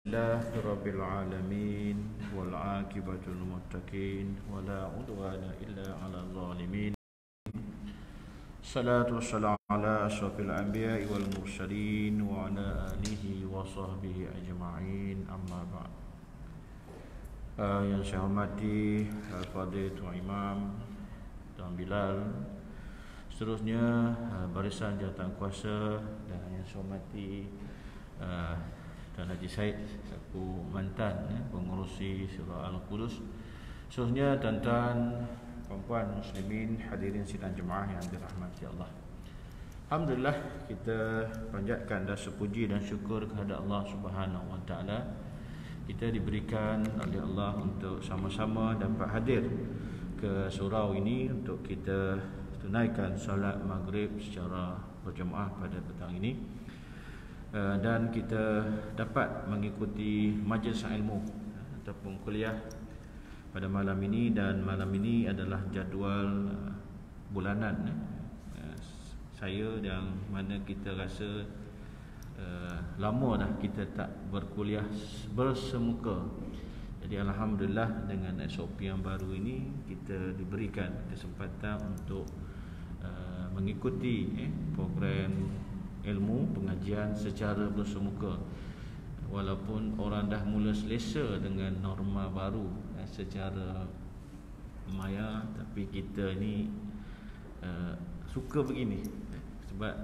Rabbil alamin wal aqibatu lil muttaqin wala udwana illa 'alal zalimin. Salatu wassalamu ala asyrafil anbiya'i wal mursalin wa ala alihi wa sahbihi ajma'in, amma ba'd. Yang saya hormati Fadilatul Imam Tuan Bilal, seterusnya barisan jawatankuasa, dan yang saya hormati Tuan Haji Said selaku mantan pengurusi Surah Al-Qudus. Seterusnya tuan-tuan, puan-puan muslimin, hadirin sidang jemaah yang dirahmati Allah. Alhamdulillah, kita panjatkan rasa puji dan syukur kepada Allah Subhanahu Wa Taala. Kita diberikan oleh Allah untuk sama-sama dapat hadir ke surau ini untuk kita tunaikan solat maghrib secara berjemaah pada petang ini. Dan kita dapat mengikuti majlis ilmu ataupun kuliah pada malam ini. Dan malam ini adalah jadual bulanan saya, yang mana kita rasa lama dah kita tak berkuliah bersemuka. Jadi alhamdulillah, dengan SOP yang baru ini kita diberikan kesempatan untuk mengikuti program ilmu pengajian secara bersemuka. Walaupun orang dah mula selesa dengan norma baru secara maya, tapi kita ni suka begini sebab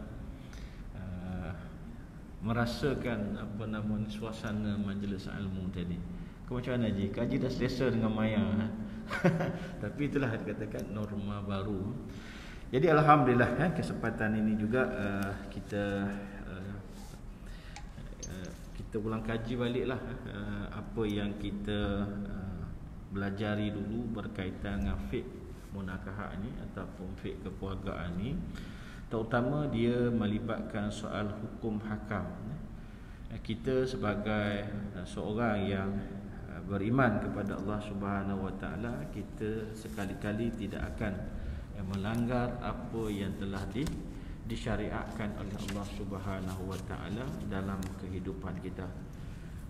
merasakan suasana majlis ilmu tadi. Kau macam mana Haji? Kaji dah selesa dengan maya tapi itulah dikatakan norma baru. Jadi alhamdulillah, kesempatan ini juga kita ulang kaji baliklah apa yang kita belajari dulu berkaitan dengan fiqh munakahat ni ataupun fiqh kekeluargaan ni, terutama dia melibatkan soal hukum hakam. Kita sebagai seorang yang beriman kepada Allah Subhanahu Wa Taala, kita sekali-kali tidak akan melanggar apa yang telah disyariatkan oleh Allah Subhanahu Wa Taala dalam kehidupan kita.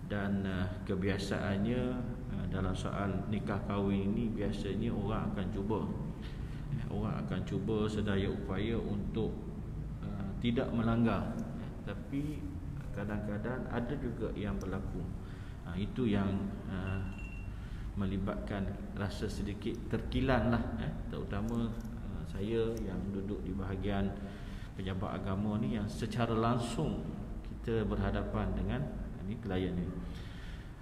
Dan kebiasaannya dalam soal nikah kahwin ini, biasanya orang akan cuba sedaya upaya untuk tidak melanggar, tapi kadang-kadang ada juga yang berlaku. Itu yang melibatkan rasa sedikit terkilan lah, terutama saya yang duduk di bahagian pejabat agama ni, yang secara langsung kita berhadapan dengan klien ni.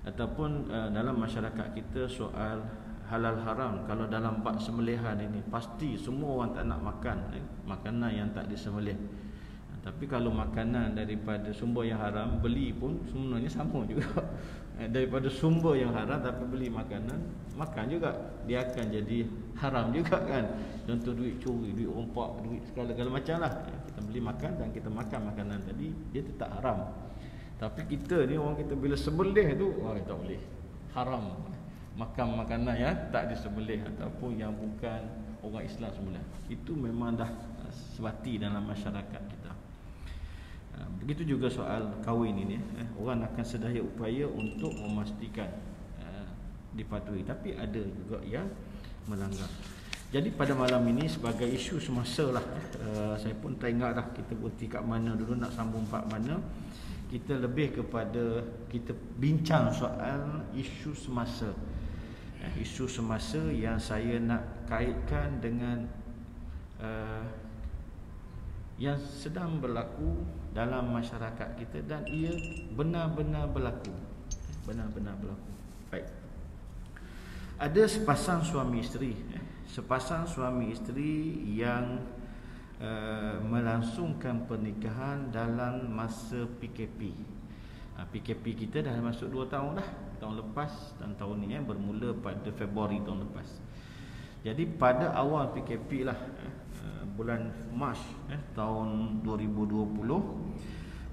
Ataupun dalam masyarakat kita, soal halal haram, kalau dalam bab sembelihan ini pasti semua orang tak nak makan makanan yang tak disembelih. Tapi kalau makanan daripada sumber yang haram, beli pun sebenarnya sama juga. Daripada sumber yang haram tapi beli makanan, makan juga, dia akan jadi haram juga kan. Contoh duit curi, duit rompak, duit segala-gala macam lah. Kita beli makan dan kita makan makanan tadi, dia tetap haram. Tapi kita ni, orang kita bila sembelih tu, tak boleh, haram makan makanan yang tak disembelih ataupun yang bukan orang Islam sembelih. Itu memang dah sebati dalam masyarakat kita. Begitu juga soal kahwin ini, orang akan sedaya upaya untuk memastikan dipatuhi, tapi ada juga yang melanggar. Jadi pada malam ini, sebagai isu semasa lah, saya pun tak ingat dah kita berhenti kat mana dulu, nak sambung part mana. Kita lebih kepada kita bincang soal isu semasa. Isu semasa yang saya nak kaitkan dengan yang sedang berlaku dalam masyarakat kita, dan ia benar-benar berlaku. Baik. Ada sepasang suami isteri yang melangsungkan pernikahan dalam masa PKP. PKP kita dah masuk 2 tahun dah. Tahun lepas dan tahun ni bermula pada Februari tahun lepas. Jadi pada awal PKP lah, bulan Mac tahun 2020,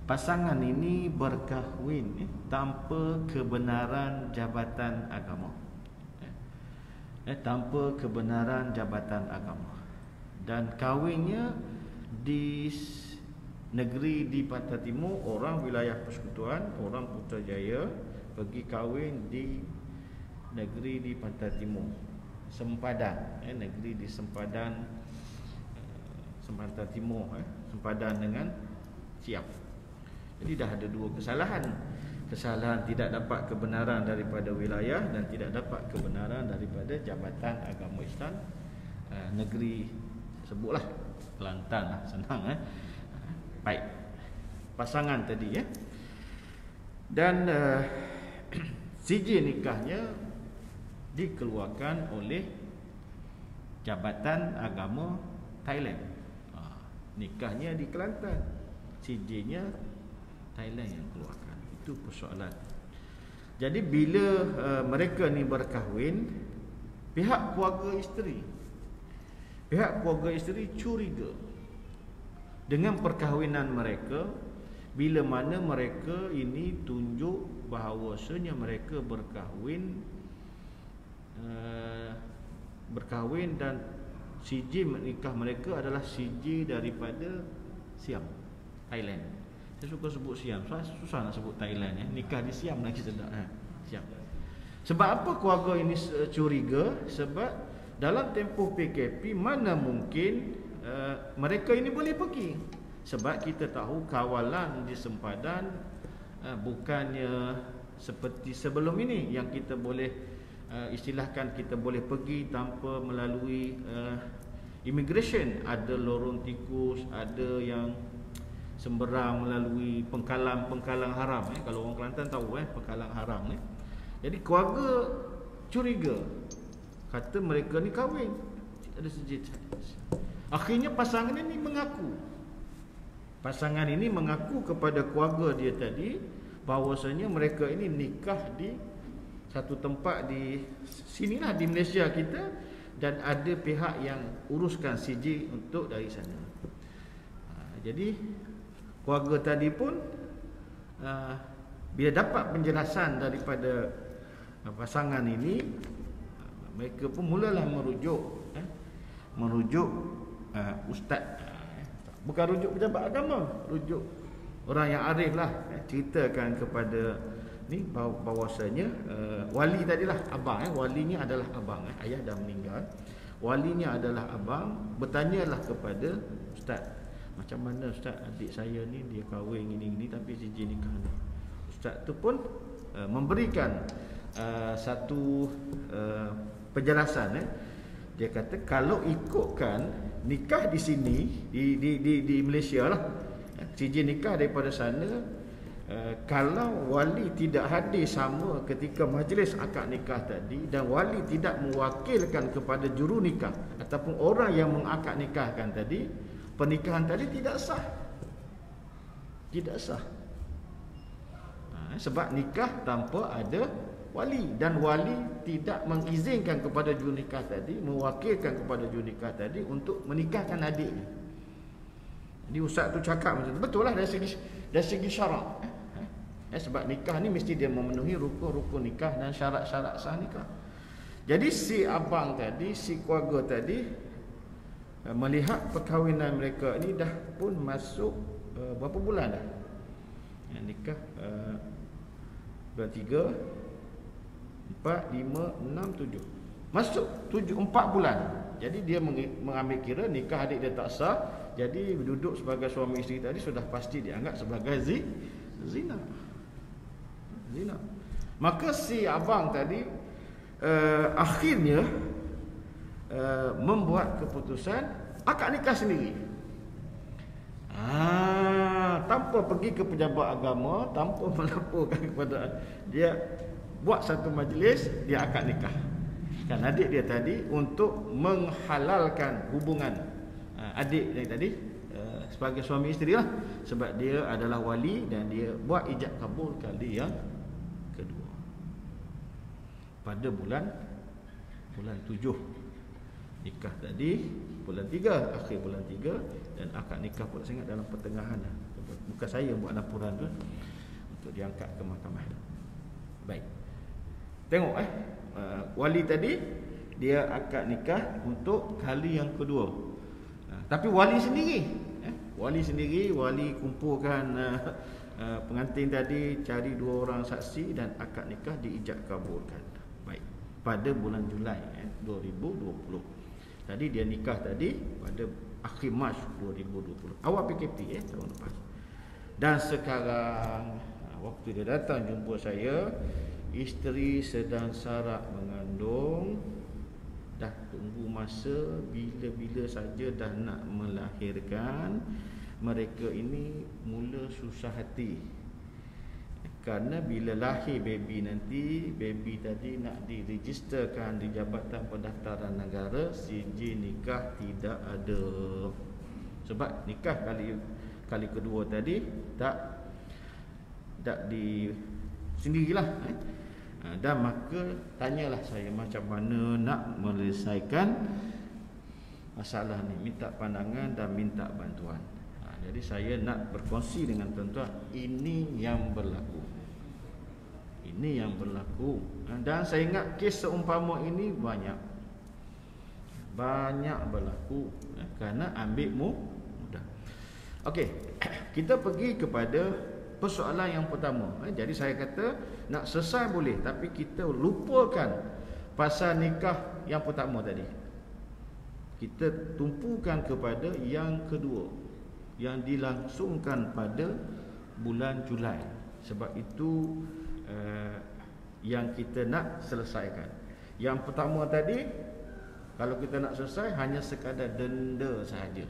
pasangan ini berkahwin tanpa kebenaran jabatan agama. Dan kahwinnya di negeri di Pantai Timur, orang wilayah Persekutuan, orang Putrajaya, pergi kahwin di negeri di Pantai Timur, sempadan, negeri di sempadan, Pantai Timur, sempadan dengan Siam. Jadi dah ada dua kesalahan. Kesalahan tidak dapat kebenaran daripada wilayah dan tidak dapat kebenaran daripada Jabatan Agama Islam negeri sebutlah Kelantan lah, senang baik. Pasangan tadi dan sijil nikahnya dikeluarkan oleh Jabatan Agama Thailand. Nikahnya di Kelantan, sijilnya Thailand yang keluarkan. Itu persoalan. Jadi bila mereka ni berkahwin, pihak keluarga isteri curiga dengan perkahwinan mereka, bila mana mereka ini tunjuk bahawasanya mereka berkahwin dan sijil nikah mereka adalah sijil daripada Siam, Thailand. Saya suka sebut Siam, susah nak sebut Thailand nikah di Siam lagi sedap Siam. Sebab apa keluarga ini curiga? Sebab dalam tempoh PKP mana mungkin mereka ini boleh pergi. Sebab kita tahu kawalan di sempadan bukannya seperti sebelum ini yang kita boleh istilahkan kita boleh pergi tanpa melalui immigration. Ada lorong tikus, ada yang semberang melalui pengkalang haram. Kalau orang Kelantan tahu pengkalang haram. Jadi keluarga curiga, kata mereka ni kahwin, ada sijil. Akhirnya pasangan ini mengaku kepada keluarga dia tadi bahawasanya mereka ini nikah di satu tempat di sinilah di Malaysia kita, dan ada pihak yang uruskan sijil untuk dari sana. Jadi keluarga tadi pun bila dapat penjelasan daripada pasangan ini, mereka pun mulalah merujuk ustaz, bukan rujuk pejabat agama, rujuk orang yang arif lah, ceritakan kepada ni bahawasanya wali tadilah abang, walinya adalah abang, ayah dah meninggal, walinya adalah abang, bertanyalah kepada ustaz, macam mana ustaz, adik saya ni dia kahwin gini-gini tapi sijil nikah ni. Ustaz tu pun memberikan satu penjelasan. Dia kata kalau ikutkan nikah di sini di Malaysia lah, sijil nikah daripada sana, kalau wali tidak hadir sama ketika majlis akad nikah tadi dan wali tidak mewakilkan kepada juru nikah ataupun orang yang mengakad nikahkan tadi, pernikahan tadi tidak sah. Sebab nikah tanpa ada wali, dan wali tidak mengizinkan kepada juru nikah tadi, mewakilkan kepada juru nikah tadi untuk menikahkan adiknya. Jadi ustaz tu cakap macam tu, betul lah dari segi syarak. Sebab nikah ni mesti dia memenuhi rukun-rukun nikah dan syarat-syarat sah nikah. Jadi si abang tadi, si keluarga tadi melihat perkahwinan mereka ni dah pun masuk berapa bulan dah nikah, bulan 3, 4, 5, 6, 7, masuk 4 bulan. Jadi dia mengambil kira nikah adik dia tak sah, jadi duduk sebagai suami isteri tadi sudah pasti dianggap sebagai zina. Maka si abang tadi akhirnya membuat keputusan akad nikah sendiri, tanpa pergi ke pejabat agama, tanpa melaporkan kepada dia, buat satu majlis dia akad nikah kan adik dia tadi untuk menghalalkan hubungan adik dia tadi sebagai suami isteri lah, sebab dia adalah wali dan dia buat ijab kabul kali yang kedua pada bulan 7 nikah tadi, bulan 3, akhir bulan 3, dan akad nikah pula saya ingat dalam pertengahan lah. Bukan saya buat laporan tu untuk diangkat ke mahkamah. Baik, tengok wali tadi dia akad nikah untuk kali yang kedua, tapi wali sendiri, wali kumpulkan pengantin tadi cari 2 orang saksi dan akad nikah diijab kabulkan. Baik, pada bulan Julai 2020. Tadi dia nikah tadi pada akhir Mac 2020, awal PKP tahun lepas. Dan sekarang waktu dia datang jumpa saya, isteri sedang sarak mengandung, dah tunggu masa, bila-bila saja dah nak melahirkan. Mereka ini mula susah hati, kerana bila lahir baby nanti, baby tadi nak diregisterkan di Jabatan Pendaftaran Negara, sijil nikah tidak ada. Sebab nikah kali kedua tadi tak di sendirilah. Dan maka tanyalah saya macam mana nak menyelesaikan masalah ni, minta pandangan dan minta bantuan. Jadi saya nak berkongsi dengan tuan-tuan, ini yang berlaku. Ini yang berlaku. Dan saya ingat kes seumpama ini banyak berlaku, kerana ambil mudah. Okey, kita pergi kepada persoalan yang pertama. Jadi saya kata nak selesai boleh, tapi kita lupakan pasal nikah yang pertama tadi. Kita tumpukan kepada yang kedua, yang dilangsungkan pada bulan Julai. Sebab itu yang kita nak selesaikan. Yang pertama tadi, kalau kita nak selesai, hanya sekadar denda sahaja.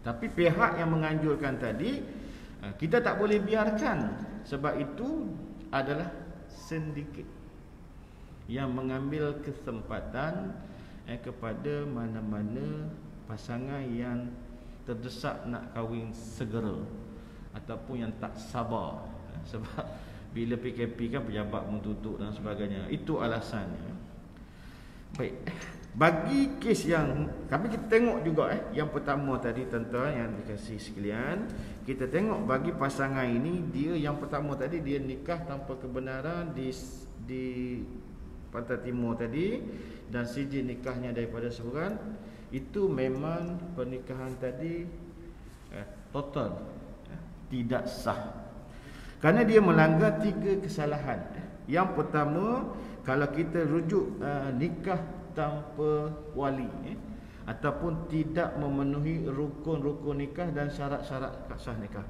Tapi pihak yang menganjurkan tadi, kita tak boleh biarkan. Sebab itu adalah sindiket yang mengambil kesempatan kepada mana-mana pasangan yang terdesak nak kahwin segera, ataupun yang tak sabar. Sebab bila PKP kan pejabat mentutup dan sebagainya. Itu alasannya. Baik, bagi kes yang kami kita tengok juga yang pertama tadi, tuan-tuan yang dikasihi sekalian, kita tengok bagi pasangan ini, dia yang pertama tadi dia nikah tanpa kebenaran di Pantai Timur tadi, dan sijil nikahnya daripada seorang. Itu memang pernikahan tadi total tidak sah, kerana dia melanggar 3 kesalahan. Yang pertama, kalau kita rujuk nikah tanpa wali, ataupun tidak memenuhi rukun-rukun nikah dan syarat-syarat sah nikah.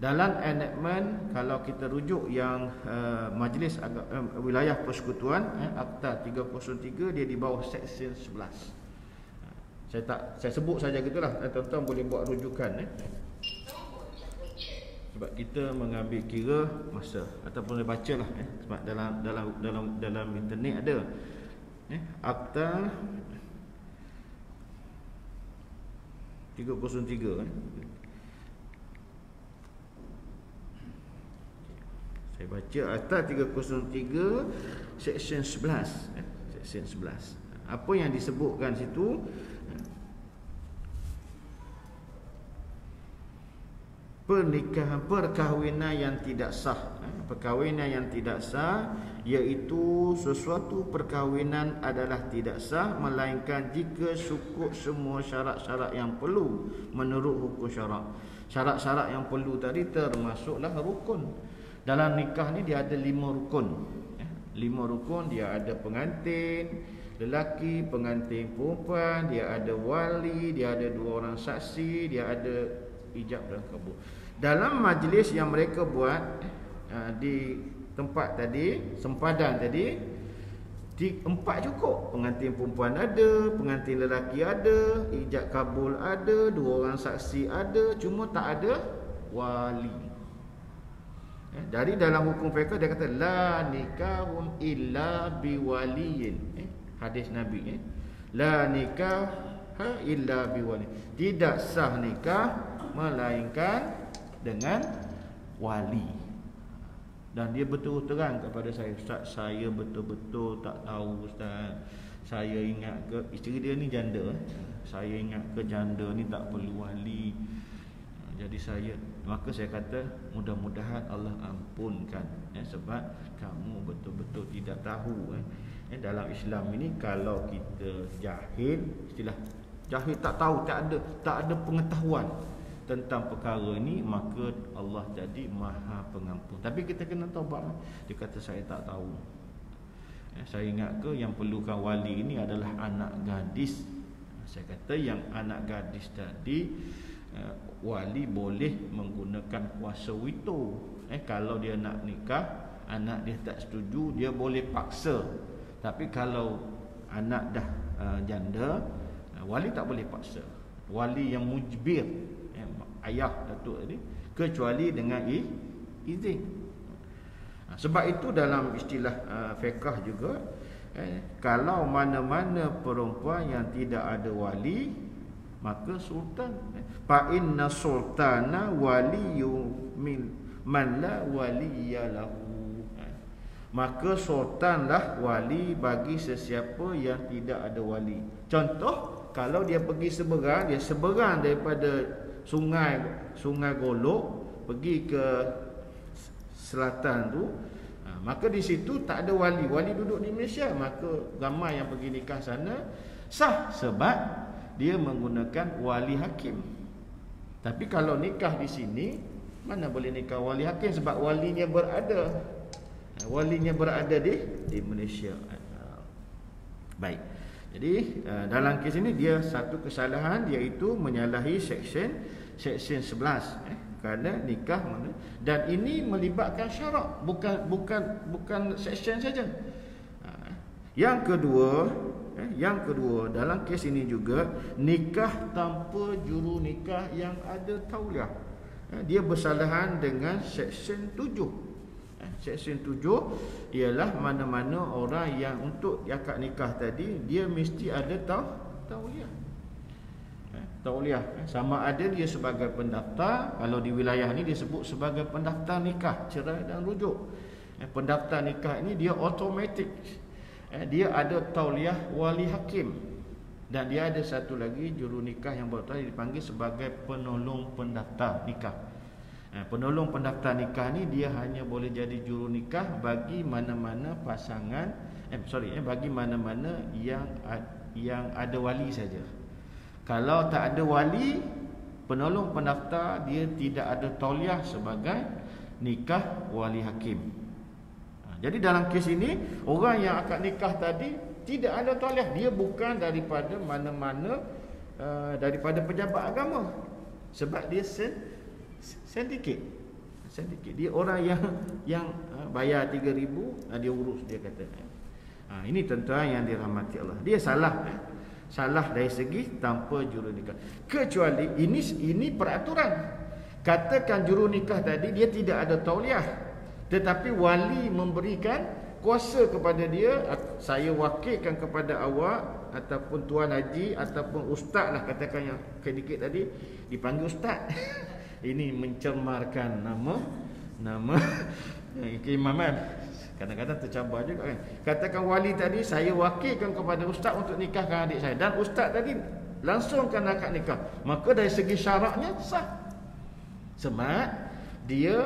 Dalam enactment, kalau kita rujuk yang Majlis Wilayah Persekutuan, Akta 303, dia di bawah Seksyen 11. Saya sebut saja gitulah, tuan-tuan boleh buat rujukan sebab kita mengambil kira masa, ataupun boleh bacalah sebab dalam internet ada Akta 303. Saya baca Akta 303 Seksyen 11. Seksyen 11. Apa yang disebutkan situ? Perkahwinan yang tidak sah. Perkahwinan yang tidak sah iaitu sesuatu perkahwinan adalah tidak sah melainkan jika cukup semua syarat-syarat yang perlu menurut hukum syarak. Syarat-syarat yang perlu tadi termasuklah rukun. Dalam nikah ni dia ada 5 rukun. 5 rukun, dia ada pengantin lelaki, pengantin perempuan, dia ada wali, dia ada 2 orang saksi, dia ada ijab dan kabul. Dalam majlis yang mereka buat di tempat tadi, sempadan tadi, 4 cukup. Pengantin perempuan ada, pengantin lelaki ada, ijab kabul ada, 2 orang saksi ada, cuma tak ada wali. Dari dalam hukum fiqh dia kata la nikahun illa biwaliyin. Hadis Nabi la nikah illa biwali. Tidak sah nikah melainkan dengan wali. Dan dia betul terang kepada saya, Ustaz, saya betul-betul tak tahu, Ustaz. Saya ingat ke isteri dia ni janda, saya ingat ke janda ni tak perlu wali. Jadi maka saya kata mudah-mudahan Allah ampunkan sebab kamu betul-betul tidak tahu dalam Islam ini. Kalau kita jahil, istilah jahil, tak tahu, tak ada pengetahuan tentang perkara ini, maka Allah jadi Maha Pengampun. Tapi kita kena taubat. Dia kata saya tak tahu. Saya ingat ke yang perlukan wali ini adalah anak gadis. Saya kata yang anak gadis tadi wali boleh menggunakan kuasa wito. Kalau dia nak nikah, anak dia tak setuju, dia boleh paksa. Tapi kalau anak dah janda, wali tak boleh paksa. Wali yang mujbir, ayah datuk tadi, kecuali dengan izin. Sebab itu dalam istilah fiqh juga, kalau mana-mana perempuan yang tidak ada wali, maka sultan. Fa inna sultana waliyyu man la waliya lahu. Maka sultanlah wali bagi sesiapa yang tidak ada wali. Contoh, kalau dia pergi seberang, dia seberang daripada sungai Golok pergi ke selatan tu, maka di situ tak ada wali duduk di Malaysia, maka ramai yang pergi nikah sana sah sebab dia menggunakan wali hakim. Tapi kalau nikah di sini, mana boleh nikah wali hakim sebab walinya berada di Malaysia. Baik. Jadi dalam kes ini dia satu kesalahan, iaitu menyalahi section 11 kerana nikah mana, dan ini melibatkan syarak, bukan section saja. Yang kedua dalam kes ini juga nikah tanpa juru nikah yang ada tauliah. Dia bersalahan dengan section 7. Section 7 ialah mana-mana orang yang untuk akad nikah tadi dia mesti ada tauliah. Tauliah sama ada dia sebagai pendaftar. Kalau di wilayah ni dia sebut sebagai pendaftar nikah cerai dan rujuk. Pendaftar nikah ini dia automatik, dia ada tauliah wali hakim, dan dia ada satu lagi juru nikah yang baru dipanggil sebagai penolong pendaftar nikah. Penolong pendaftar nikah ni dia hanya boleh jadi juru nikah bagi mana-mana pasangan bagi mana-mana yang ada wali saja. Kalau tak ada wali, penolong pendaftar dia tidak ada tauliah sebagai nikah wali hakim. Jadi dalam kes ini, orang yang akad nikah tadi tidak ada tauliah. Dia bukan daripada mana-mana daripada pejabat agama, sebab dia sindiket. Dia orang yang bayar 3,000, dia urus, dia kata. Ini tuan-tuan yang dirahmati Allah. Dia salah dari segi tanpa juru nikah. Kecuali ini peraturan. Katakan juru nikah tadi dia tidak ada tauliah, tetapi wali memberikan kuasa kepada dia, saya wakilkan kepada awak ataupun tuan haji ataupun ustaz lah, katakan yang sedikit tadi dipanggil ustaz. Ini mencemarkan nama keimaman. Kadang-kadang tercabar juga kan. Katakan wali tadi saya wakilkan kepada ustaz untuk nikahkan adik saya, dan ustaz tadi langsungkan akad nikah, maka dari segi syaraknya sah. Sebab dia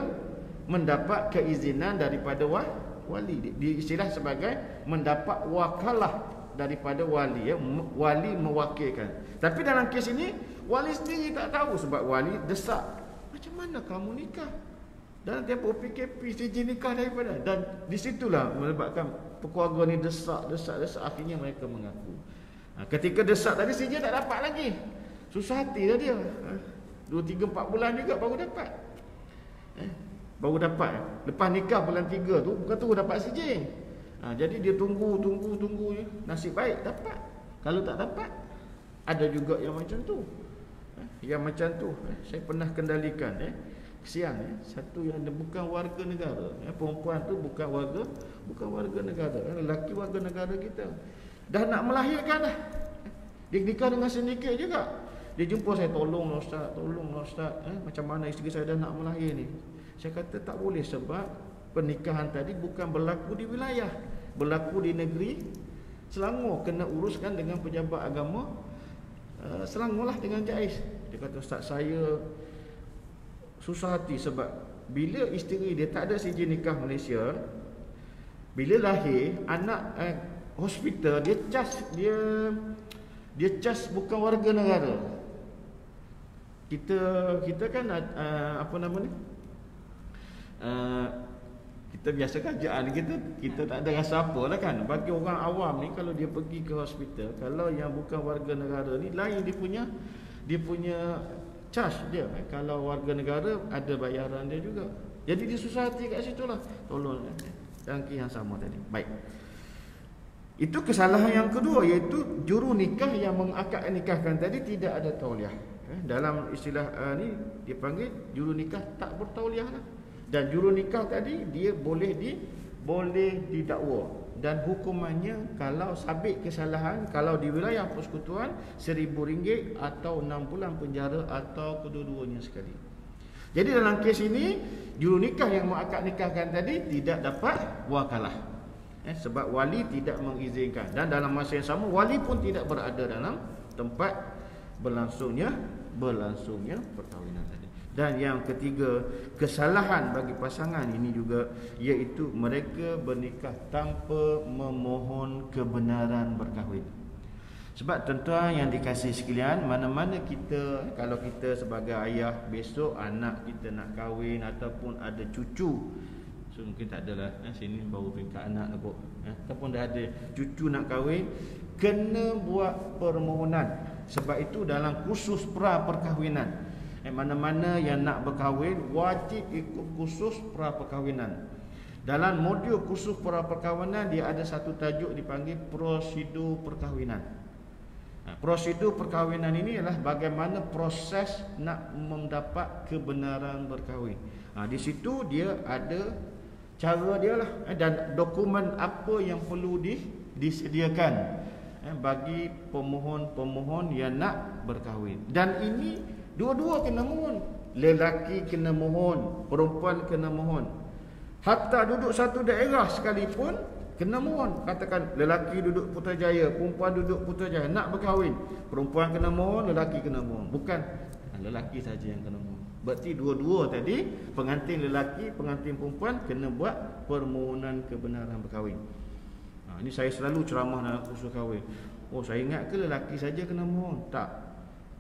mendapat keizinan daripada wali. Diistilah sebagai mendapat wakalah daripada wali, wali mewakilkan. Tapi dalam kes ini wali sendiri tak tahu, sebab wali desak, macam mana kamu nikah? Dan tempoh PKP sijil nikah daripada, dan disitulah menyebabkan keluarga ni desak, akhirnya mereka mengaku. Ketika desak tadi sijil tak dapat lagi, susah hati dah dia. 2, 3, 4 bulan juga baru dapat. Lepas nikah bulan 3 tu bukan tu dapat sijil. Jadi dia tunggu je. Nasib baik dapat. Kalau tak dapat, ada juga yang macam tu. Saya pernah kendalikan. Kesian, satu yang bukan warga negara. Perempuan tu bukan warga negara. Lelaki warga negara kita. Dah nak melahirkan dah. Dia nikah dengan sindiket juga. Dia jumpa saya, tolonglah ustaz. Macam mana isteri saya dah nak melahir ni. Saya kata tak boleh, sebab pernikahan tadi bukan berlaku di wilayah, berlaku di negeri Selangor. Kena uruskan dengan pejabat agama Selangor lah, dengan JAIS. Dia kata, ustaz saya susah hati sebab bila isteri dia tak ada sijil nikah Malaysia, bila lahir anak hospital dia cas bukan warga negara. Kita kan apa nama ni, kita biasa kerjaan kita tak ada rasa apa lah kan. Bagi orang awam ni, kalau dia pergi ke hospital, kalau yang bukan warga negara ni, lain dia punya charge dia. Kalau warga negara ada bayaran dia juga. Jadi dia susah hati kat situ lah. Tolong dalam kes yang sama tadi. Baik, itu kesalahan yang kedua, iaitu juru nikah yang mengakad nikahkan tadi tidak ada tauliah. Dalam istilah ni dipanggil juru nikah tak bertauliah lah. Dan juru nikah tadi dia boleh didakwa, dan hukumannya kalau sabit kesalahan, kalau di wilayah persekutuan, RM1,000 atau 6 bulan penjara atau kedua-duanya sekali. Jadi dalam kes ini, juru nikah yang mengakad nikahkan tadi tidak dapat wakalah, sebab wali tidak mengizinkan, dan dalam masa yang sama wali pun tidak berada dalam tempat berlangsungnya perkahwinan tadi. Dan yang ketiga, kesalahan bagi pasangan ini juga, iaitu mereka bernikah tanpa memohon kebenaran berkahwin. Sebab tuan-tuan yang dikasihi sekalian, mana-mana kita, kalau kita sebagai ayah, besok anak kita nak kahwin ataupun ada cucu, so mungkin tak adalah, sini baru peringkat anak kot, ataupun dah ada cucu nak kahwin, kena buat permohonan. Sebab itu dalam kursus pra perkahwinan, mana-mana yang nak berkahwin wajib ikut kursus pra perkahwinan. Dalam modul kursus pra perkahwinan, dia ada satu tajuk dipanggil prosedur perkahwinan. Prosedur perkahwinan ini adalah bagaimana proses nak mendapat kebenaran berkahwin. Di situ dia ada cara dia lah, dan dokumen apa yang perlu disediakan bagi pemohon-pemohon yang nak berkahwin. Dan ini dua-dua kena mohon. Lelaki kena mohon, perempuan kena mohon. Hatta duduk satu daerah sekalipun kena mohon. Katakan lelaki duduk Putrajaya, perempuan duduk Putrajaya, nak berkahwin, perempuan kena mohon, lelaki kena mohon. Bukan lelaki saja yang kena mohon. Berarti dua-dua tadi, pengantin lelaki, pengantin perempuan kena buat permohonan kebenaran berkahwin. Ini saya selalu ceramah dalam kursus kahwin. Oh, saya ingat ke lelaki saja kena mohon? Tak.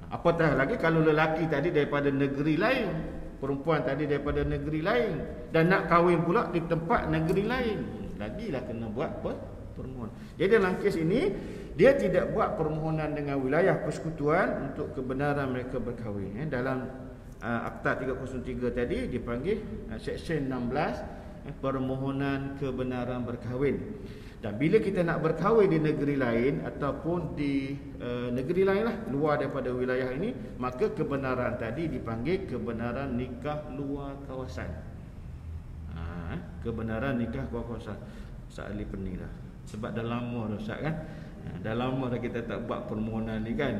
Apatah lagi kalau lelaki tadi daripada negeri lain, perempuan tadi daripada negeri lain, dan nak kahwin pula di tempat negeri lain, lagilah kena buat permohonan. Jadi dalam kes ini, dia tidak buat permohonan dengan wilayah persekutuan untuk kebenaran mereka berkahwin. Dalam Akta 303 tadi dipanggil Seksyen 16, permohonan kebenaran berkahwin. Dan bila kita nak berkahwin di negeri lain ataupun di negeri lain lah, luar daripada wilayah ini, maka kebenaran tadi dipanggil kebenaran nikah luar kawasan. Kebenaran nikah luar kawasan. Ustaz Ali pening dah, sebab dah lama dah Ustaz kan, dah lama dah kita tak buat permohonan ni kan.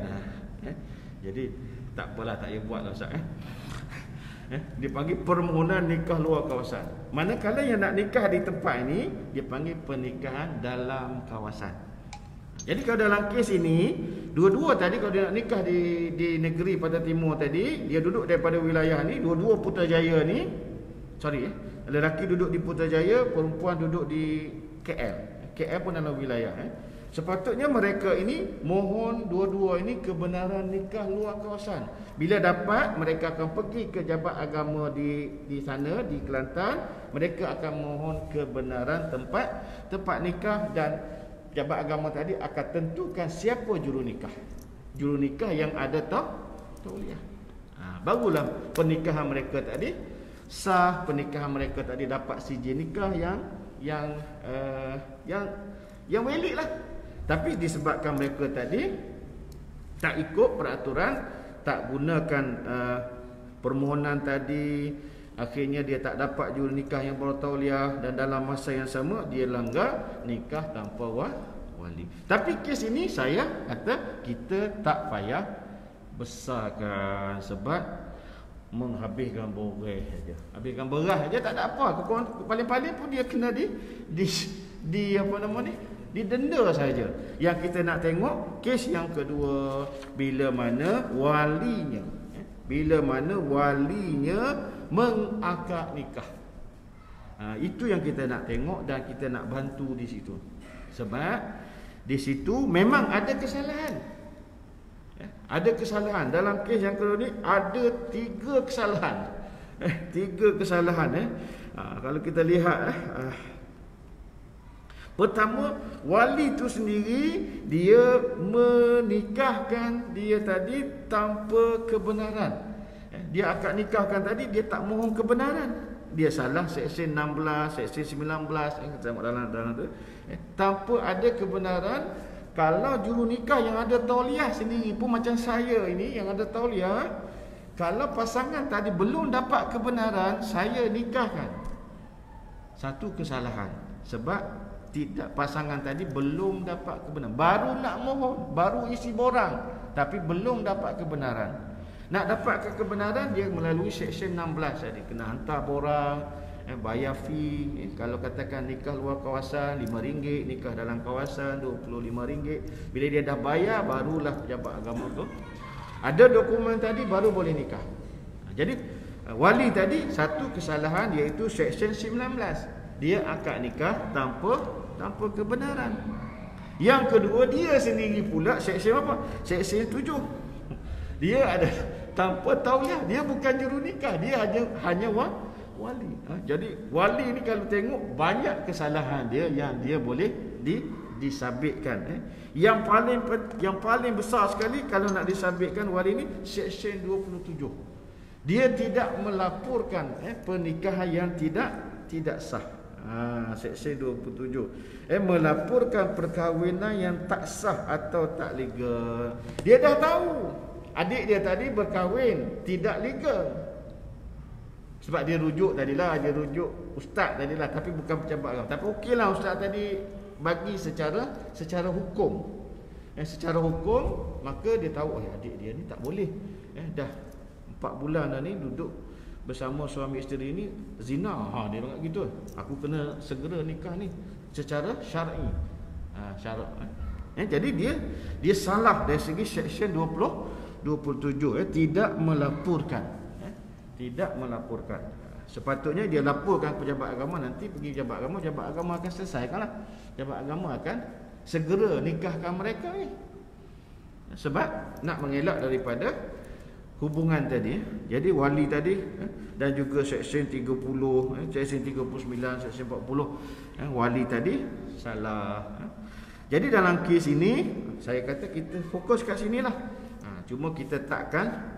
Jadi tak apalah, tak payah buat lah Ustaz dipanggil permohonan nikah luar kawasan. Manakala yang nak nikah di tempat ini, dia panggil pernikahan dalam kawasan. Jadi kalau dalam kes ini, dua-dua tadi kalau dia nak nikah di negeri pada timur tadi, dia duduk daripada wilayah ni, dua-dua Putrajaya ni, lelaki duduk di Putrajaya, perempuan duduk di KL. KL pun dalam wilayah. Sepatutnya mereka ini mohon dua-dua ini kebenaran nikah luar kawasan. Bila dapat, mereka akan pergi ke jabat agama di sana, di Kelantan. Mereka akan mohon kebenaran tempat nikah, dan jabat agama tadi akan tentukan siapa juru nikah. Juru nikah yang ada tauliah. Barulah pernikahan mereka tadi sah, pernikahan mereka tadi dapat sijil nikah yang valid lah. Tapi disebabkan mereka tadi tak ikut peraturan, tak gunakan permohonan tadi, akhirnya dia tak dapat juru nikah yang bertauliah, dan dalam masa yang sama dia langgar nikah tanpa wali. Tapi kes ini saya kata kita tak payah besarkan, sebab menghabiskan boreh saja. Habiskan beras saja tak ada apa. Paling-paling pun dia kena di apa nama ni? Didenda saja. Yang kita nak tengok kes yang kedua, bila mana walinya mengakad nikah. Itu yang kita nak tengok dan kita nak bantu di situ. Sebab di situ memang ada kesalahan. Ada kesalahan. Dalam kes yang kedua ni ada 3 kesalahan. 3 kesalahan. Kalau kita lihat pertama, wali itu sendiri dia menikahkan dia tadi tanpa kebenaran. Dia akad nikahkan tadi, dia tak mohon kebenaran. Dia salah Seksyen 16, Seksyen 19 dalam tu, tanpa ada kebenaran. Kalau juru nikah yang ada tauliah sendiri pun macam saya ini yang ada tauliah, kalau pasangan tadi belum dapat kebenaran, saya nikahkan. Satu kesalahan. Sebab tidak, pasangan tadi belum dapat kebenaran. Baru nak mohon, baru isi borang, tapi belum dapat kebenaran. Nak dapatkan kebenaran, dia melalui Seksyen 16 tadi. Kena hantar borang, bayar fee. Kalau katakan nikah luar kawasan RM5, nikah dalam kawasan RM25. Bila dia dah bayar, barulah pejabat agama tu ada dokumen tadi, baru boleh nikah. Jadi wali tadi satu kesalahan, iaitu Seksyen 19. Dia akad nikah tanpa kebenaran. Yang kedua, dia sendiri pula Seksyen apa? Seksyen 7. Dia ada tanpa tauliah, dia bukan juru nikah, dia hanya wali. Jadi wali ni kalau tengok banyak kesalahan dia yang dia boleh disabitkan. Yang paling besar sekali kalau nak disabitkan wali ni, Seksyen 27. Dia tidak melaporkan pernikahan yang tidak sah. Seksyen 27. Melaporkan perkahwinan yang tak sah atau tak legal. Dia dah tahu adik dia tadi berkahwin tidak legal. Sebab dia rujuk tadilah, dia rujuk ustaz tadilah, tapi bukan pejabat agama. Tapi okeylah ustaz tadi bagi secara hukum. Secara hukum, maka dia tahu adik dia ni tak boleh. Dah 4 bulan dah ni duduk bersama suami isteri ni zina. Dia cakap gitu. Aku kena segera nikah ni secara syar'i. Syarak. Jadi dia salah dari segi Seksyen 27, tidak melaporkan. Tidak melaporkan. Sepatutnya dia laporkan pejabat agama, nanti pergi pejabat agama akan selesaikanlah. Pejabat agama akan segera nikahkan mereka ni. Sebab nak mengelak daripada hubungan tadi. Jadi wali tadi dan juga Seksyen 30, Seksyen 39, Seksyen 40, wali tadi salah. Jadi dalam kes ini, saya kata kita fokus kat sinilah. Cuma kita takkan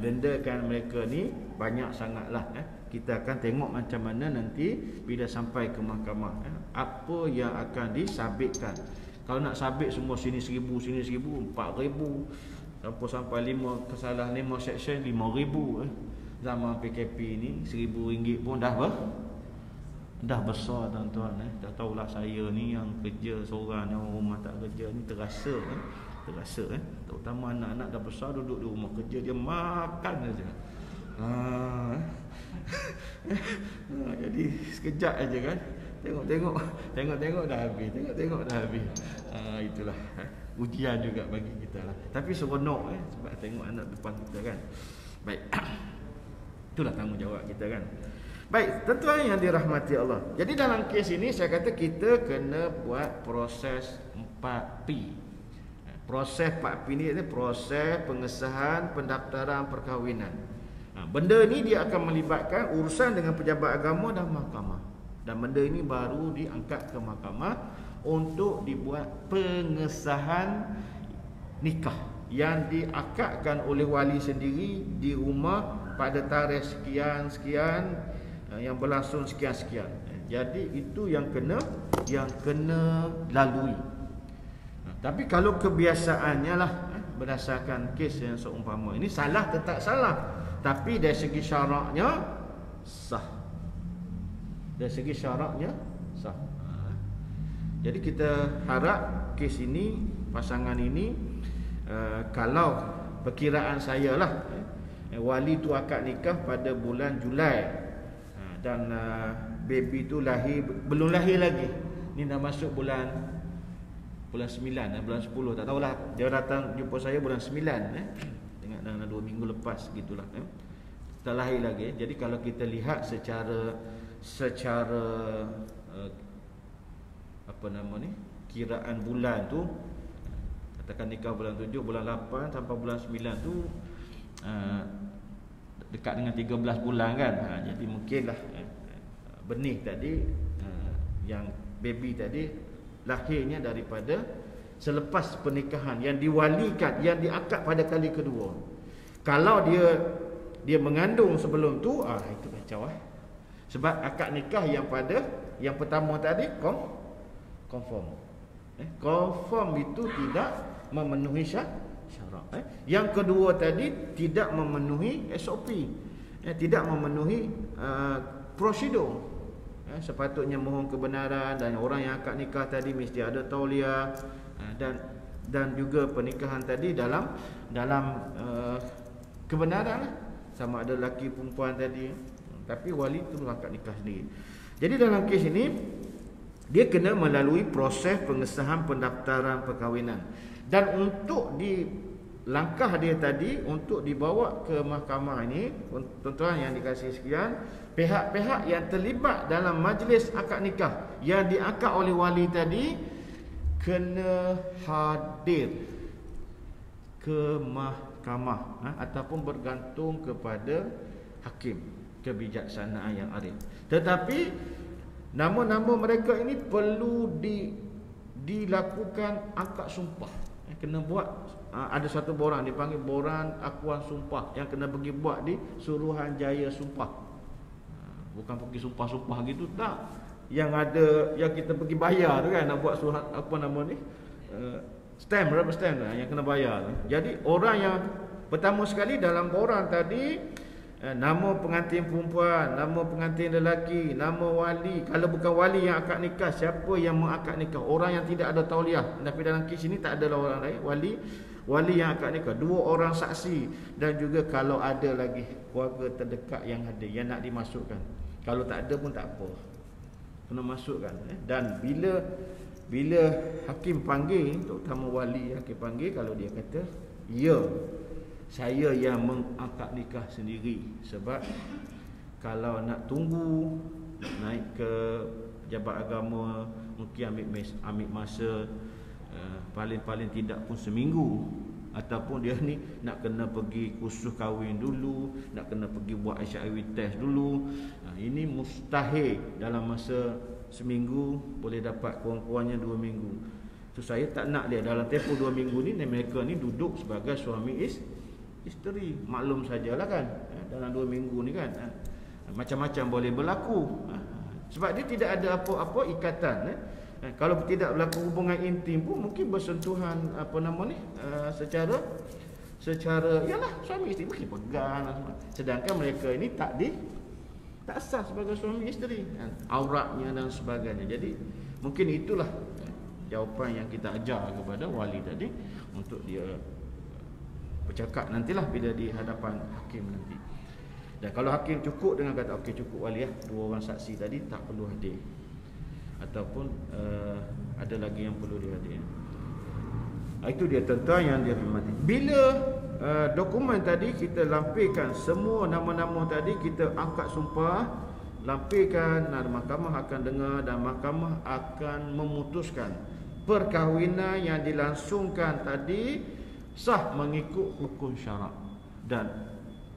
dendakan mereka ni banyak sangatlah. Kita akan tengok macam mana nanti bila sampai ke mahkamah, apa yang akan disabitkan. Kalau nak sabit semua sini 1,000, sini 1,000, 4,000, sampai 5 kesalahan 5 seksyen 5,000. Zaman PKP ni RM1,000 pun dah besar tuan-tuan. Dah tahulah saya ni yang kerja seorang, yang rumah tak kerja ni terasa. Terutama anak-anak dah besar duduk di rumah kerja, dia makan saja. Jadi sekejap aja kan. Tengok dah habis. Itulah ujian juga bagi kita lah. Tapi seronok sebab tengok anak depan kita kan. Baik. Itulah tanggungjawab kita kan. Baik, tuan-tuan yang dirahmati Allah. Jadi dalam kes ini saya kata kita kena buat proses 4P. Proses 4P ni adalah proses pengesahan pendaftaran perkahwinan. Benda ni dia akan melibatkan urusan dengan pejabat agama dan mahkamah. Dan benda ini baru diangkat ke mahkamah untuk dibuat pengesahan nikah yang diakadkan oleh wali sendiri di rumah pada tarikh sekian yang berlangsung sekian. Jadi itu yang kena lalui. Tapi kalau kebiasaannya lah berdasarkan kes yang seumpama ini, salah tetap salah, tapi dari segi syaraknya sah. Jadi kita harap kes ini, pasangan ini, kalau perkiraan saya lah, wali tu akad nikah pada bulan Julai, dan baby tu belum lahir lagi. Ni dah masuk bulan 9, bulan 10, tak tahulah. Dia datang jumpa saya bulan 9, tengok dalam 2 minggu lepas gitulah. Tak lahir lagi. Jadi kalau kita lihat secara kiraan bulan tu, katakan nikah bulan 7, bulan 8 sampai bulan 9 tu dekat dengan 13 bulan kan. Jadi mungkinlah benih tadi, yang baby tadi lahirnya daripada selepas pernikahan, yang diwalikan, yang diakad pada kali kedua. Kalau dia mengandung sebelum tu, itu kacau. Sebab akad nikah yang pertama tadi confirm. Confirm itu tidak memenuhi syarat. Yang kedua tadi tidak memenuhi SOP, tidak memenuhi prosedur. Sepatutnya mohon kebenaran, dan orang yang akad nikah tadi mesti ada tauliah, dan juga pernikahan tadi dalam kebenaran lah. Sama ada lelaki perempuan tadi, tapi wali tu akad nikah sendiri. Jadi dalam kes ini dia kena melalui proses pengesahan pendaftaran perkahwinan. Dan untuk di langkah dia tadi untuk dibawa ke mahkamah ini, tuan-tuan yang dikasihi sekalian, pihak-pihak yang terlibat dalam majlis akad nikah yang diakad oleh wali tadi kena hadir ke mahkamah, ataupun bergantung kepada hakim kebijaksanaan yang arif. Tetapi nama-nama mereka ini perlu dilakukan akad sumpah. Kena buat, ada satu borang dipanggil borang akuan sumpah yang kena pergi buat di Suruhanjaya Sumpah. Bukan pergi sumpah-sumpah gitu, tak. Yang ada yang kita pergi bayar tu kan, nak buat surat apa nama ni, stamp, rubber stamp tu, yang kena bayar tu. Jadi orang yang pertama sekali dalam borang tadi, nama pengantin perempuan, nama pengantin lelaki, nama wali. Kalau bukan wali yang akad nikah, siapa yang mengakad nikah? Orang yang tidak ada tauliah. Tapi dalam kes ini tak ada orang lain, wali yang akad nikah, 2 orang saksi, dan juga kalau ada lagi keluarga terdekat yang ada yang nak dimasukkan. Kalau tak ada pun tak apa, kena masukkan. Dan bila hakim panggil, terutama wali hakim panggil, kalau dia kata ya, saya yang mengakad nikah sendiri. Sebab kalau nak tunggu naik ke pejabat agama, mungkin ambil masa paling-paling tidak pun seminggu. Ataupun dia ni nak kena pergi kursus kahwin dulu, nak kena pergi buat HIV test dulu. Ini mustahil dalam masa seminggu boleh dapat, kurang-kurangnya 2 minggu. So saya tak nak dia dalam tempoh 2 minggu ni mereka ni duduk sebagai suami isteri. Maklum sajalah kan, dalam 2 minggu ni kan, macam-macam boleh berlaku. Sebab dia tidak ada apa-apa ikatan. Kalau tidak berlaku hubungan intim pun mungkin bersentuhan secara yalah suami isteri mungkin pegang lah semua. Sedangkan mereka ini tak sah sebagai suami isteri, auratnya dan sebagainya. Jadi mungkin itulah jawapan yang kita ajar kepada wali tadi, untuk dia bercakap nantilah bila di hadapan hakim nanti. Dan kalau hakim cukup dengan kata okey cukup wali 2 orang saksi tadi tak perlu hadir, ataupun ada lagi yang perlu dihadir. Itu dia tuan-tuan yang dihormati. Bila dokumen tadi kita lampirkan semua nama-nama tadi, kita angkat sumpah, lampirkan, dan mahkamah akan dengar, dan mahkamah akan memutuskan perkahwinan yang dilangsungkan tadi sah mengikut hukum syarak. Dan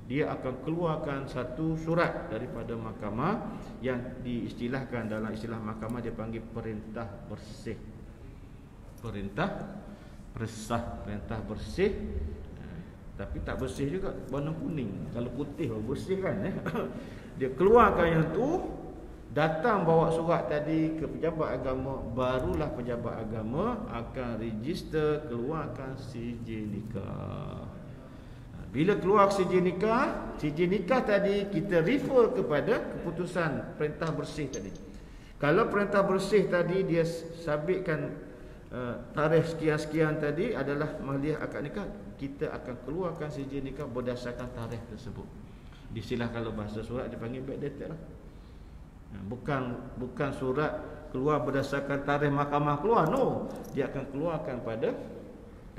dia akan keluarkan satu surat daripada mahkamah yang diistilahkan dalam istilah mahkamah, dia panggil perintah bersih. Perintah bersih. Tapi tak bersih juga, warna kuning. Kalau putih bersih kan. Dia keluarkan yang tu, datang bawa surat tadi ke pejabat agama, barulah pejabat agama akan register keluarkan sijil nikah. Bila keluar sijil nikah tadi kita refer kepada keputusan perintah bersih tadi. Kalau perintah bersih tadi dia sabitkan tarikh sekian-sekian tadi adalah mahliah akad nikah, kita akan keluarkan sijil nikah berdasarkan tarikh tersebut. Istilah kalau bahasa surat dipanggil backdated lah. Bukan surat keluar berdasarkan tarikh mahkamah keluar, no. Dia akan keluarkan pada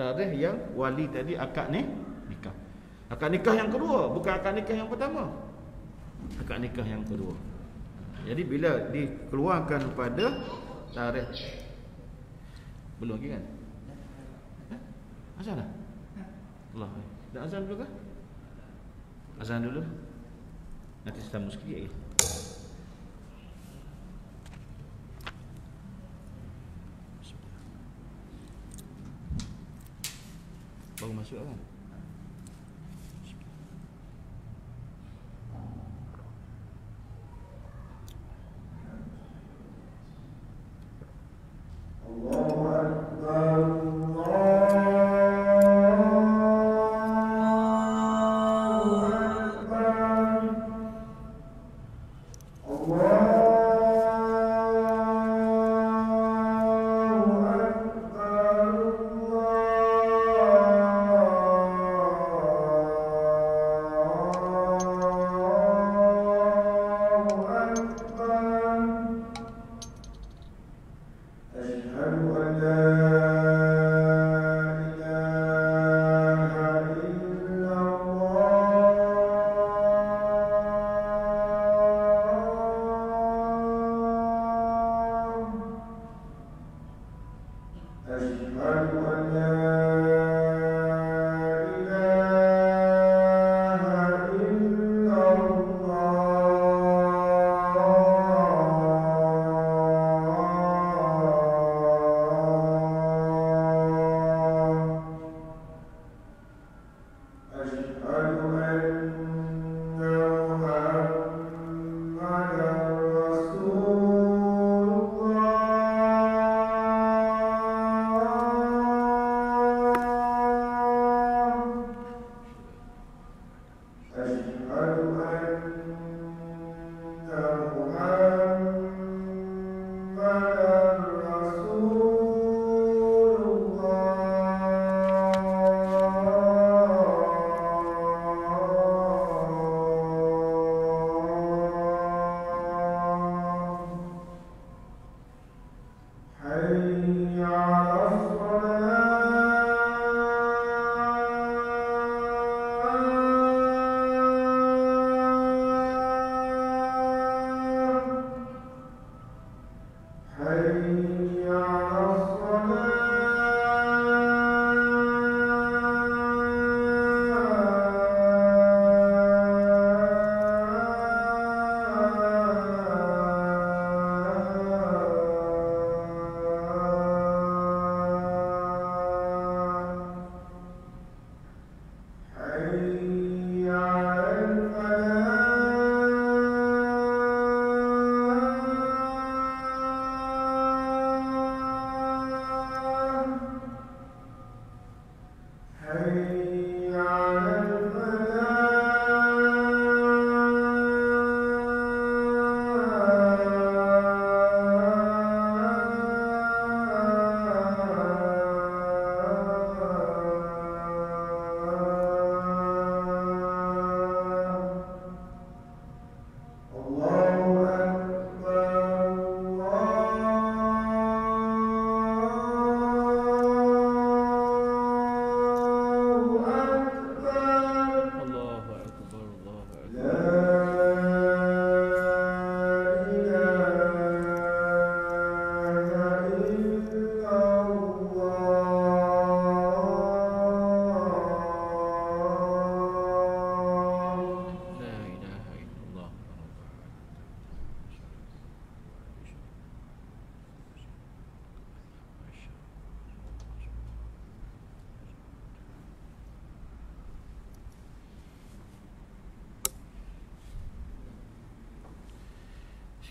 tarikh yang wali tadi akad nikah. Akad nikah yang kedua, bukan akad nikah yang pertama. Akad nikah yang kedua. Jadi bila dikeluarkan pada tarikh, belum lagi kan? Azan dah? Allah. Dah azan dulu kah? Azan dulu. Nanti sambung sikit lagi. masuk kan.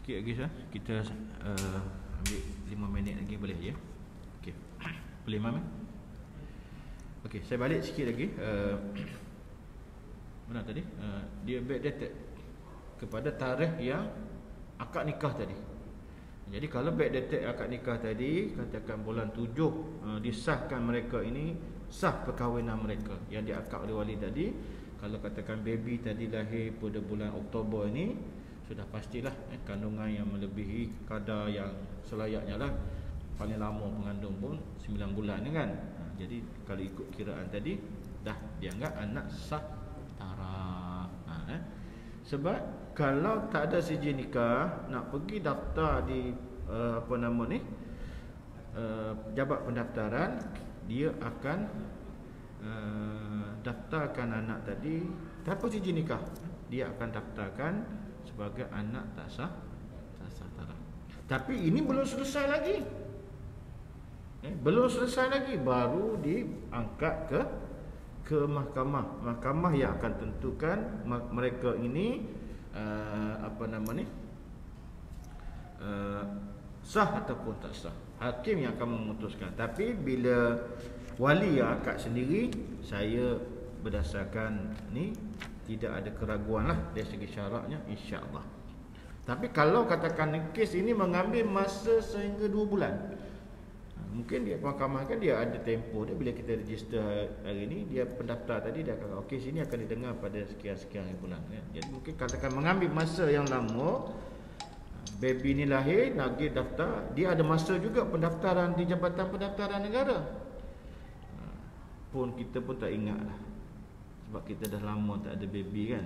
Sikit lagi sah. Kita ambil 5 minit lagi boleh je. Okey. Boleh Imam? Okey, saya balik sikit lagi. Mana tadi? Dia backdated kepada tarikh yang akad nikah tadi. Jadi kalau backdated akad nikah tadi, katakan bulan 7 disahkan mereka ini sah perkahwinan mereka yang diakad oleh wali tadi. Kalau katakan baby tadi lahir pada bulan Oktober ini, sudah pastilah kandungan yang melebihi kadar yang selayaknya lah. Paling lama mengandung pun 9 bulan kan. Jadi kalau ikut kiraan tadi, dah dianggap anak sah taraf. Sebab kalau tak ada sijil nikah, nak pergi daftar di Jabat Pendaftaran, dia akan daftarkan anak tadi tanpa sijil nikah. Dia akan daftarkan sebagai anak tak sah taraf. Tapi ini belum selesai lagi. Belum selesai lagi, baru diangkat ke ke mahkamah. Mahkamah yang akan tentukan mereka ini sah ataupun tak sah. Hakim yang akan memutuskan. Tapi bila wali yang akad sendiri, saya berdasarkan ni tidak ada keraguan lah dari segi syaratnya, insya-Allah. Tapi kalau katakan kes ini mengambil masa sehingga 2 bulan, mungkin dia mahkamah kan dia ada tempoh dia. Bila kita register hari ni, dia pendaftar tadi dia akan kes ini akan didengar pada sekian-sekian bulan ya. Jadi mungkin katakan mengambil masa yang lama. Baby ni lahir, nak pergi daftar, dia ada masa juga pendaftaran di Jabatan Pendaftaran Negara. Pun kita pun tak ingat lah, sebab kita dah lama tak ada baby kan.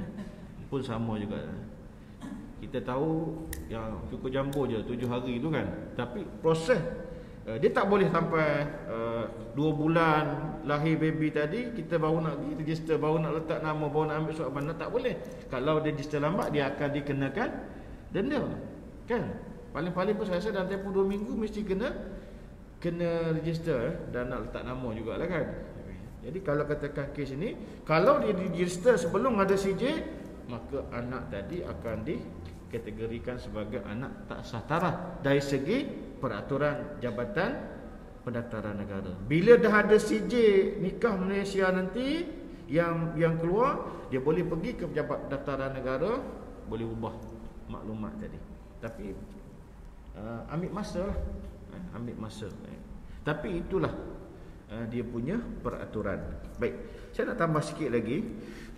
Pun sama juga. Kita tahu yang cukup jumbo je 7 hari tu kan. Tapi proses dia tak boleh sampai 2 bulan lahir baby tadi kita baru nak pergi register, baru nak letak nama, baru nak ambil surat bandar. Tak boleh. Kalau dia register lambat, dia akan dikenakan denda kan. Paling-paling pun saya rasa dalam tempoh 2 minggu mesti kena register dan nak letak nama jugalah kan. Jadi kalau katakan kes ini, kalau dia register sebelum ada CJ, maka anak tadi akan dikategorikan sebagai anak tak sah taraf dari segi peraturan Jabatan Pendaftaran Negara. Bila dah ada CJ nikah Malaysia nanti yang keluar, dia boleh pergi ke Jabatan Pendaftaran Negara, boleh ubah maklumat tadi. Tapi ambil masa lah, ambil masa. Tapi itulah dia punya peraturan. Baik, saya nak tambah sikit lagi.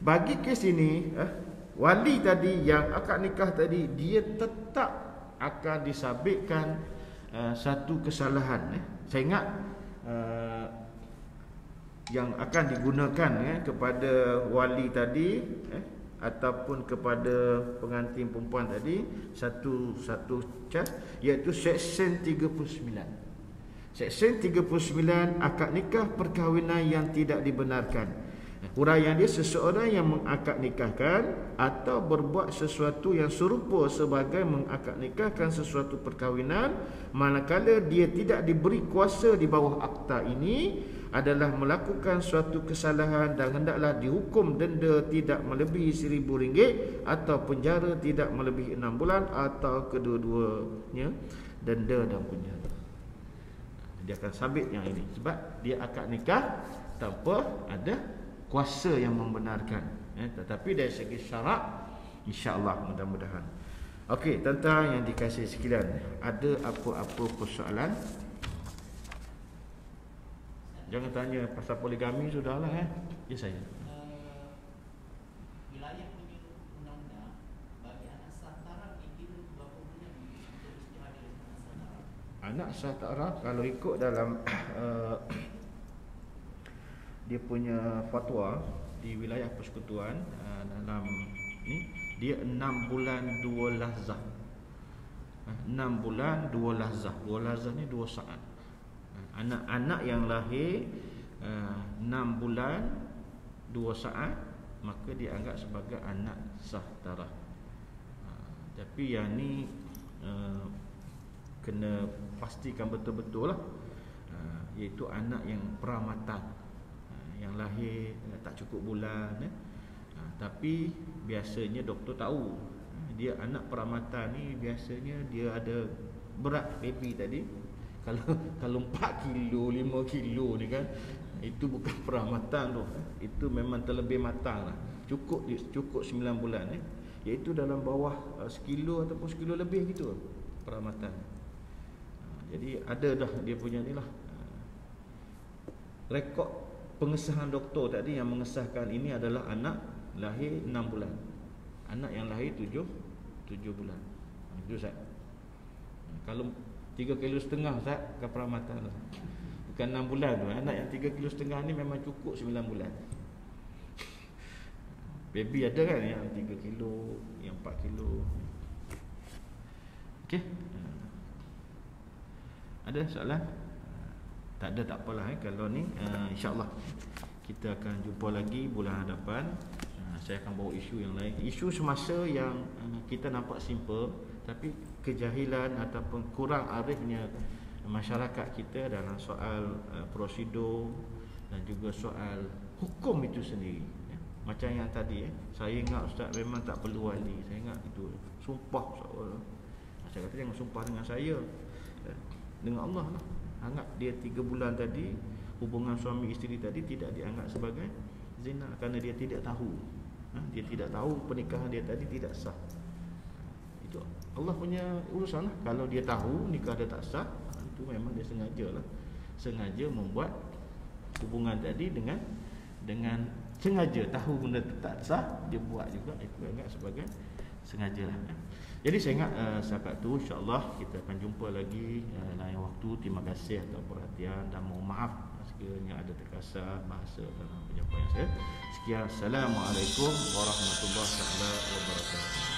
Bagi kes ini, wali tadi yang akad nikah tadi, dia tetap akan disabitkan satu kesalahan. Saya ingat yang akan digunakan kepada wali tadi ataupun kepada pengantin perempuan tadi satu cas, iaitu Seksyen 39. Seksyen 39, akad nikah perkahwinan yang tidak dibenarkan. Huraian dia, seseorang yang mengakad nikahkan atau berbuat sesuatu yang serupa sebagai mengakad nikahkan sesuatu perkahwinan manakala dia tidak diberi kuasa di bawah akta ini adalah melakukan suatu kesalahan dan hendaklah dihukum denda tidak melebihi RM1,000 atau penjara tidak melebihi 6 bulan atau kedua-duanya denda dan penjara. Dia akan sabit yang ini sebab dia akad nikah tanpa ada kuasa yang membenarkan. Tetapi dari segi syarak, insya-Allah mudah-mudahan. Okey, tuan-tuan yang dikasihi sekalian, ada apa-apa persoalan? Jangan tanya pasal poligami, sudahlah Ya saya. Wilayah punya undang-undang bagi anak sah taraf ini berapa bulan untuk istihadah anak sah taraf? Anak sah taraf kalau ikut dalam dia punya fatwa di wilayah persekutuan dalam ni, dia 6 bulan 2 lahzah. 6 bulan 2 lahzah. 2 lahzah ni 2 saat. Anak-anak yang lahir 6 bulan 2 saat, maka dianggap sebagai anak sah taraf. Tapi yang ni kena pastikan betul-betul lah, iaitu anak yang pramatang, yang lahir tak cukup bulan. Tapi biasanya doktor tahu dia anak pramatang ni, biasanya dia ada berat baby tadi. Kalau 4 kilo 5 kilo ni kan, itu bukan pramatang tu. Itu memang terlebih matang lah. Cukup 9 bulan iaitu dalam bawah sekilo ataupun sekilo lebih gitu pramatang. Jadi ada dah dia punya ni lah rekod pengesahan doktor tadi yang mengesahkan ini adalah anak lahir 6 bulan. Anak yang lahir 7 bulan. Itu Ustaz. Kalau 3,5 kilo Ustaz ke pramatang lah. Bukan 6 bulan tu. Anak yang 3,5 kilo ni memang cukup 9 bulan. Baby ada kan yang 3 kilo, yang 4 kilo. Okey. Ada soalan? Tak ada, tak apalah kalau ni insya-Allah kita akan jumpa lagi bulan hadapan. Saya akan bawa isu yang lain, isu semasa yang kita nampak simple tapi kejahilan ataupun kurang arifnya masyarakat kita dalam soal prosedur dan juga soal hukum itu sendiri. Macam yang tadi saya ingat ustaz memang tak perlu wali. Saya ingat itu sumpah seolah. Saya kata jangan sumpah dengan saya, dengan Allah lah. Anggap dia 3 bulan tadi hubungan suami isteri tadi tidak dianggap sebagai zina kerana dia tidak tahu. Dia tidak tahu pernikahan dia tadi tidak sah. Itu Allah punya urusan lah. Kalau dia tahu nikah dia tak sah, itu memang dia sengaja membuat hubungan tadi dengan sengaja tahu benda tu tak sah, dia buat juga. Itu anggap sebagai sengaja lah. Jadi saya ingat setakat tu, insyaAllah kita akan jumpa lagi lain waktu. Terima kasih atas perhatian dan mohon maaf sekiranya ada terkasar bahasa dalam penyampaian saya. Sekian, Assalamualaikum warahmatullahi wabarakatuh.